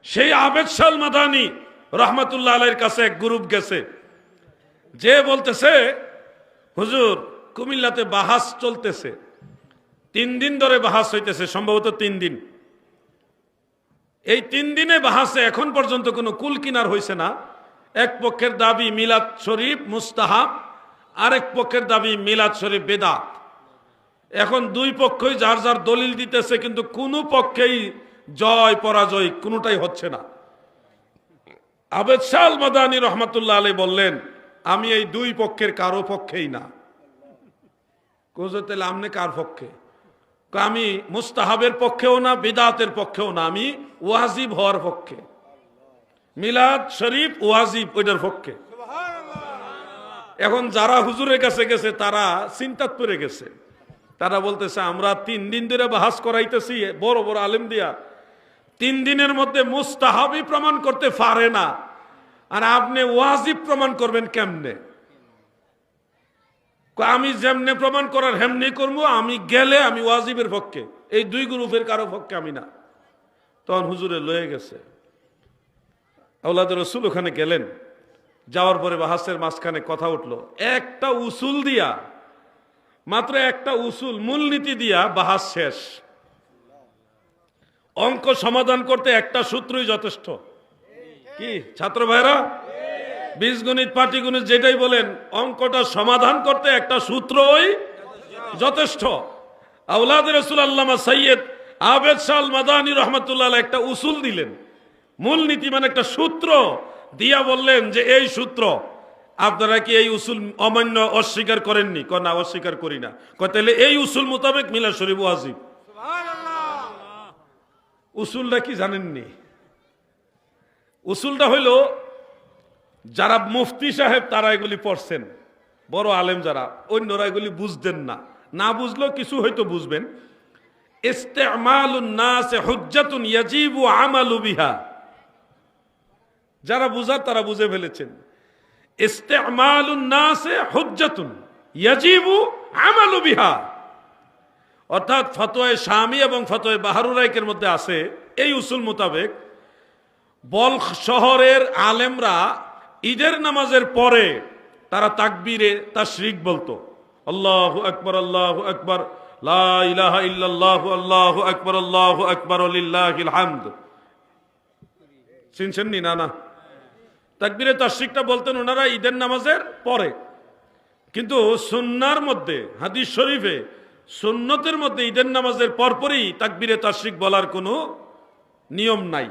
সেই আবেদ শাহ মাদানী রহমাতুল্লাহ আলাইহির কাছে এক গ্রুপ গেছে, যে বলতেছে হুজুর কুমিল্লাতে বাহাস চলতেছে, 3 দিন ধরে বাহাস হইতেছে, সম্ভবত 3 দিন। এই 3 দিনে বাহাসে এখন পর্যন্ত কোনো কুল কিনার হয়েছে না। এক পক্ষের দাবি মিলাদ শরীফ মুস্তাহাব, আরেক পক্ষের দাবি মিলাদ শরীফ বেদাত। এখন দুই পক্ষই যার যার দলিল দিতেছে, কিন্তু কোনো পক্ষেই জয় পরাজয় কোনোটাই হচ্ছে না। আবেদ শাহ মাদানী রহমাতুল্লাহ আলাইহি বললেন, আমি এই দুই পক্ষের কারো পক্ষেই না। কোজতেল আমনে কার পক্ষে? আমি মুস্তাহাবের পক্ষেও না, বিদাতের পক্ষেও না, আমি ওয়াজিব হওয়ার পক্ষে। মিলাদ শরীফ ওয়াজিব, ওইটার পক্ষে। এখন যারা হুজুরের কাছে গেছে তারা চিন্তাত পড়ে গেছে। তারা বলতেছে আমরা 3 দিন ধরে বাহাস করাইতেছি বড় বড় আলেম দিয়া, 3 দিনের মধ্যে মুস্তাহাবই প্রমাণ করতে পারে না, আর আপনি ওয়াজিব প্রমাণ করবেন কেমনে? আমি যেমনে প্রমাণ করার হেমনি করবো, আমি গেলে আমি ওয়াজিবের পক্ষে, এই দুই গ্রুপের কারো পক্ষে আমি না। তখন হুজুরে লয়ে গেছে, আওলাদ রসুল ওখানে গেলেন। যাওয়ার পরে বাহাসের মাঝখানে কথা উঠলো, একটা উসুল দিয়া, মাত্র একটা উসুল মূলনীতি দিয়া বাহাস শেষ। অঙ্ক সমাধান করতে একটা সূত্রই যথেষ্ট। কি ছাত্র ভাইরা, বীজগণিত পাটিগণিত যেটাই বলেন, অঙ্কটা সমাধান করতে একটা সূত্রই যথেষ্ট। আওলাদ রাসূল আল্লামা সৈয়দ আবেদ শাহ মাদানী রহমাতুল্লাহ আলাইহি একটা উসুল দিলেন, মূলনীতি মানে একটা সূত্র দিয়া বললেন যে এই সূত্র, আপনারা কি এই উসুল অমান্য অস্বীকার করেননি? কয় না, অস্বীকার করি না। কয় তাহলে এই উসুল মোতাবেক মিলাদ শরীফ ওয়াজিব। উসুলটা কি জানেননি? উসুলটা হইল, যারা মুফতি সাহেব তারা এগুলি পড়ছেন, বড় আলেম যারা, অন্যরা এগুলি বুঝতেন না, না বুঝলেও কিছু হয়তো বুঝবেন। ইস্তেমালুন নাস হুজ্জাতুন ইয়াজিবু আমালু বিহা, যারা বুঝার তারা বুঝে ফেলেছেন। ইস্তেমালুন নাস হুজ্জাতুন ইয়াজিবু আমালু বিহা, অর্থাৎ ফতোয়া শামী এবং ফতোয়া বাহরুর রাইকের মধ্যে আছে এই উসুল মোতাবেক বলখ শহরের আলেমরা ঈদের নামাজের পরে তারা তাকবীরে তাশরিক বলতো, আল্লাহু আকবার আল্লাহু আকবার, লা ইলাহা ইল্লাল্লাহু আল্লাহু আকবার আল্লাহু আকবার লিল্লাহিল হামদ। শুনছেন নি? না না, তাকবীরে তাশরিকটা বলতেন ওনারা ঈদের নামাজের পরে। কিন্তু সুন্নাহর মধ্যে, হাদিস শরীফে সুন্নতের মধ্যে ঈদের নামাজের পরপরই তাকবীরে তাশরিক বলার কোনো নিয়ম নাই।